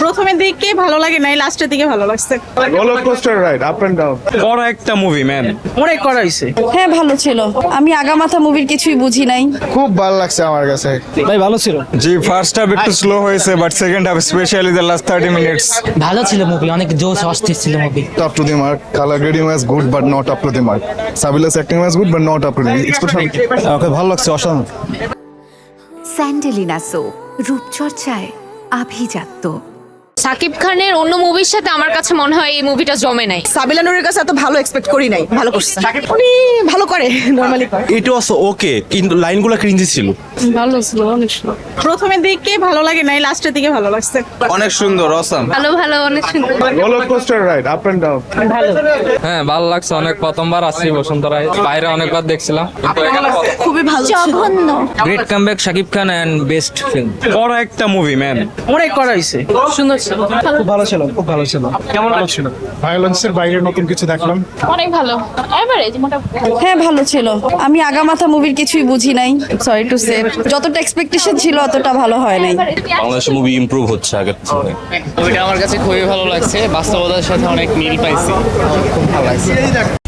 প্রথমের দিকে ভালো লাগে নাই, লাস্টের দিকে ভালো লাগছে। Roller coaster ride, up and down. বড় একটা মুভি ম্যান, অনেক করা হয়েছে। হ্যাঁ ভালো ছিল, আমি আগামাথা মুভির কিছুই বুঝি নাই। খুব ভালো লাগছে আমার কাছে। ভাই ভালো ছিল। জি ফার্স্ট হাফ একটু স্লো হয়েছে but second half specially the last 30 minutes ভালো ছিল মুভি, অনেক জোশ অস্থির ছিল movie. Up to the mark. Color grading was good, but not up to the mark. Sabila's acting was good, but not up to the mark. Expression. Okay, ভালো লাগছে, অসাধারণ। Sandalina so, রূপচর্চায় আভিজাত্য। সাকিব খানের অন্য মুভির সাথে আমার কাছে মনে হয় এই মুভিটা জমে নাই। সাবিলা নুরের কাছে এত ভালো এক্সপেক্ট করি নাই, ভালো করছে। উনি ভালো করে, নরমালি করে। ইট ওয়াজ ওকে, কিন্তু লাইনগুলো ক্রিঞ্জি ছিল। ভালো ছিল, অনেক সুন্দর। প্রথমের দিকে ভালো লাগে নাই, লাস্টের দিকে ভালো লাগছে। অনেক সুন্দর, অসাম। ভালো ভালো অনেক সুন্দর। Roller coaster ride, up and down. হ্যাঁ ভালো লাগছে অনেক, প্রথমবার আসছি বসুন্ধরায়, বাইরে অনেকবার দেখছিলাম কিন্তু এখানে খুবই ভালো ছিল। জঘন্য। Great comeback Shakib Khan and best film. বড় একটা মুভি ম্যান, অনেক করা হয়েছে। সুন্দর ছিল। খুব ভালো ছিল, খুব ভালো ছিল। কেমন লাগছিল? ভায়োলেন্সের বাইরে নতুন কিছু দেখলাম। অনেক ভালো, এভারেজ মোটামুটি। হ্যাঁ ভালো ছিল, আমি আগামাথা মুভির কিছুই বুঝি নাই, সরি টু সে। যতটা এক্সপেকটেশন ছিল অতটা ভালো হয় নাই। বাংলাদেশের মুভি ইমপ্রুভ হচ্ছে আগের থেকে। মুভিটা আমার কাছে খুবই ভালো লাগছে, বাস্তবতার সাথে অনেক মিল পাইছি, খুব ভালো লাগছে।